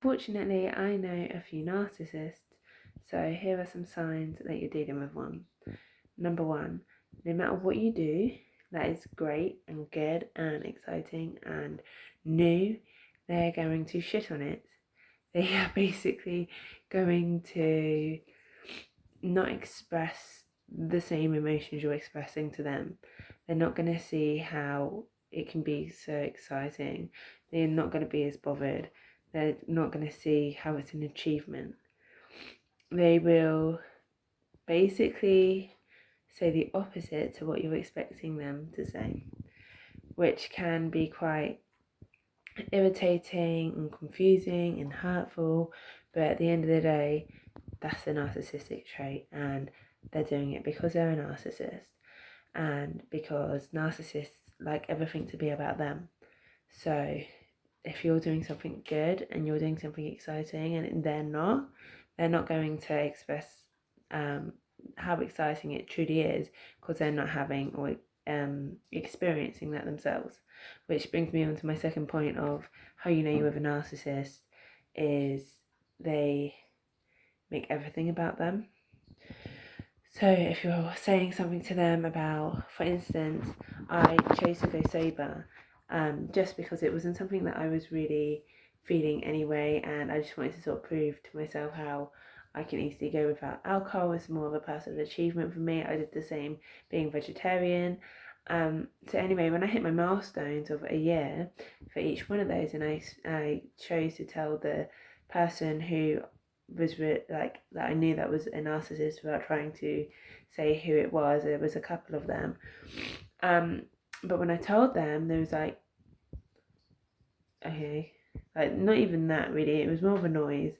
Fortunately, I know a few narcissists, so here are some signs that you're dealing with one. Number one, no matter what you do that is great and good and exciting and new, they're going to shit on it. They are basically going to not express the same emotions you're expressing to them. They're not going to see how it can be so exciting. They're not going to be as bothered. They're not going to see how it's an achievement. They will basically say the opposite to what you're expecting them to say, which can be quite irritating and confusing and hurtful. But at the end of the day, that's a narcissistic trait, and they're doing it because they're a narcissist, and because narcissists like everything to be about them. So if you're doing something good and you're doing something exciting and they're not going to express how exciting it truly is, because they're not having or experiencing that themselves. Which brings me on to my second point of how you know you're with a narcissist is they make everything about them. So if you're saying something to them about, for instance, I chose to go sober just because it wasn't something that I was really feeling anyway, and I just wanted to sort of prove to myself how I can easily go without alcohol. It's more of a personal achievement for me. I did the same being vegetarian. So anyway, when I hit my milestones of a year for each one of those, and I chose to tell the person who was like that I knew that was a narcissist without trying to say who it was. There was a couple of them, but when I told them, there was like, okay, like not even that really. It was more of a noise.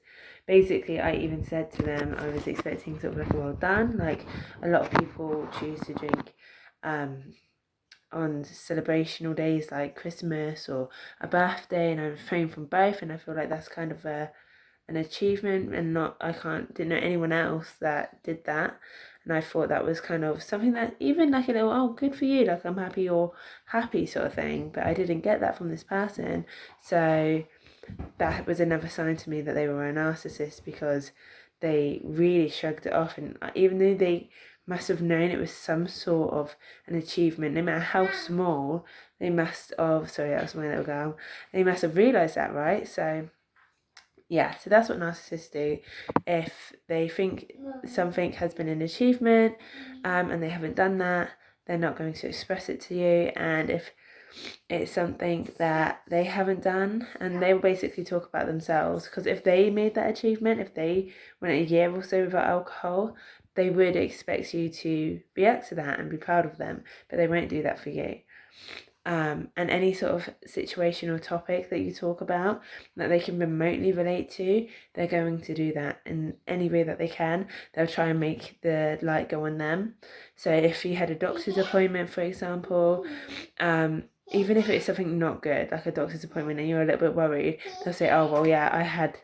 Basically, I even said to them I was expecting sort of like a well done. Like a lot of people choose to drink on celebrational days like Christmas or a birthday, and I refrain from both, and I feel like that's kind of an achievement, and didn't know anyone else that did that, and I thought that was kind of something that even like a little, oh, good for you, like I'm happy you're happy sort of thing, but I didn't get that from this person. So that was another sign to me that they were a narcissist, because they really shrugged it off, and even though they must have known it was some sort of an achievement, no matter how small, they must have, sorry, that was my little girl, they must have realised that, right? So yeah, so that's what narcissists do. If they think something has been an achievement and they haven't done that, they're not going to express it to you. And if it's something that they haven't done, and they will basically talk about themselves, because if they made that achievement, if they went a year or so without alcohol, they would expect you to react to that and be proud of them, but they won't do that for you. And any sort of situation or topic that you talk about that they can remotely relate to, they're going to do that in any way that they can. They'll try and make the light go on them. So if you had a doctor's appointment, for example, even if it's something not good, like a doctor's appointment, and you're a little bit worried, they'll say, oh, well, yeah, I had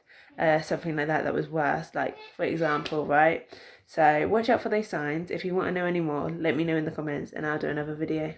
something like that was worse, like, for example, right? So watch out for those signs. If you want to know any more, let me know in the comments and I'll do another video.